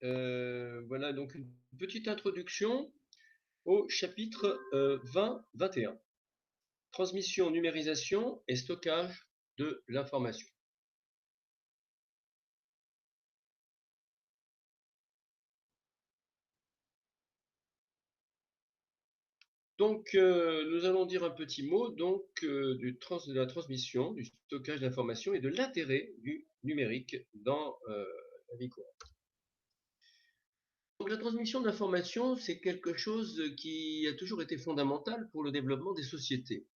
Voilà donc une petite introduction au chapitre 20-21. Transmission, numérisation et stockage de l'information. Donc, nous allons dire un petit mot donc, de la transmission, du stockage d'informations et de l'intérêt du numérique dans la vie courante. Donc, la transmission d'informations, c'est quelque chose qui a toujours été fondamental pour le développement des sociétés.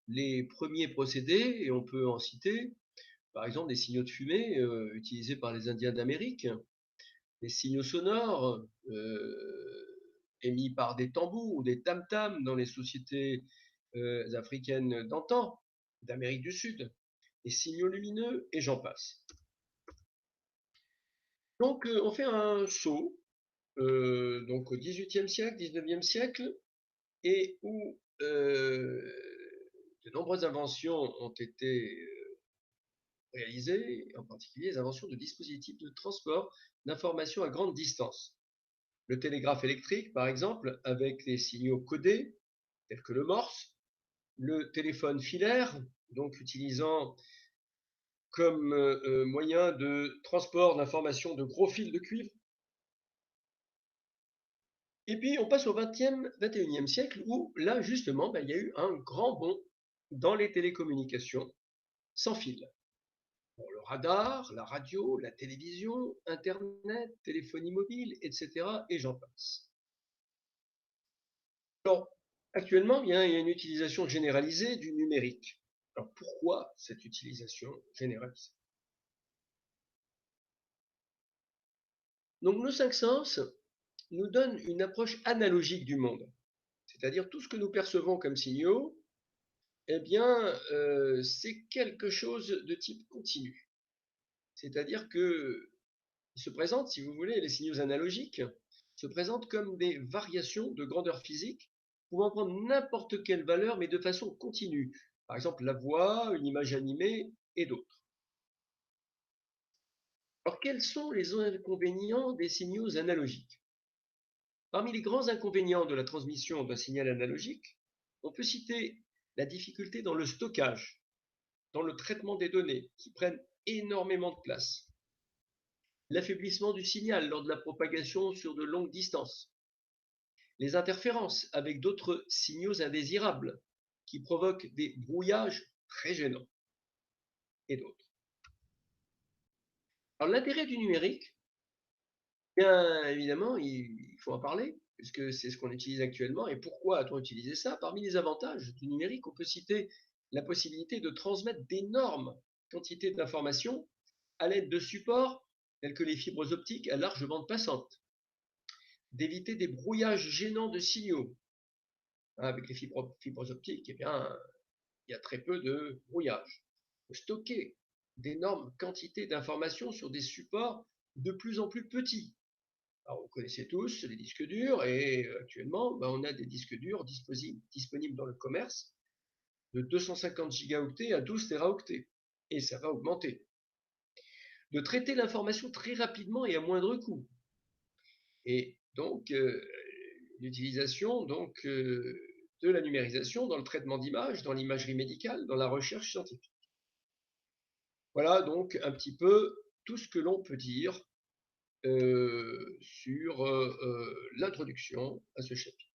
Les premiers procédés, et on peut en citer, par exemple des signaux de fumée utilisés par les Indiens d'Amérique, des signaux sonores émis par des tambours ou des tam-tams dans les sociétés africaines d'antan, d'Amérique du Sud, des signaux lumineux et j'en passe. Donc on fait un saut donc au XVIIIe siècle, XIXe siècle, et où de nombreuses inventions ont été réalisées, en particulier les inventions de dispositifs de transport d'informations à grande distance. Le télégraphe électrique, par exemple, avec les signaux codés, tels que le morse, le téléphone filaire, donc utilisant comme moyen de transport d'informations de gros fils de cuivre. Et puis on passe au XXIe siècle où là justement il y a eu un grand bond dans les télécommunications sans fil. Bon, le radar, la radio, la télévision, Internet, téléphonie mobile, etc. Et j'en passe. Alors, actuellement, il y a une utilisation généralisée du numérique. Alors, pourquoi cette utilisation généralisée? Donc, nos cinq sens nous donnent une approche analogique du monde. C'est-à-dire tout ce que nous percevons comme signaux, eh bien, c'est quelque chose de type continu. C'est-à-dire que se présentent, si vous voulez, les signaux analogiques se présentent comme des variations de grandeur physique pouvant prendre n'importe quelle valeur, mais de façon continue. Par exemple, la voix, une image animée et d'autres. Alors, quels sont les inconvénients des signaux analogiques? Parmi les grands inconvénients de la transmission d'un signal analogique, on peut citer la difficulté dans le stockage, dans le traitement des données, qui prennent énormément de place, l'affaiblissement du signal lors de la propagation sur de longues distances, les interférences avec d'autres signaux indésirables qui provoquent des brouillages très gênants et d'autres. Alors l'intérêt du numérique, bien évidemment, il faut en parler, puisque c'est ce qu'on utilise actuellement. Et pourquoi a-t-on utilisé ça? Parmi les avantages du numérique, on peut citer la possibilité de transmettre d'énormes quantités d'informations à l'aide de supports tels que les fibres optiques à large bande passante, d'éviter des brouillages gênants de signaux. Avec les fibres optiques, eh bien, il y a très peu de brouillage. Stocker d'énormes quantités d'informations sur des supports de plus en plus petits. Alors, vous connaissez tous les disques durs et actuellement, on a des disques durs disponibles dans le commerce de 250 gigaoctets à 12 téraoctets. Et ça va augmenter. De traiter l'information très rapidement et à moindre coût. Et donc, l'utilisation de la numérisation dans le traitement d'images, dans l'imagerie médicale, dans la recherche scientifique. Voilà donc un petit peu tout ce que l'on peut dire sur l'introduction à ce chapitre.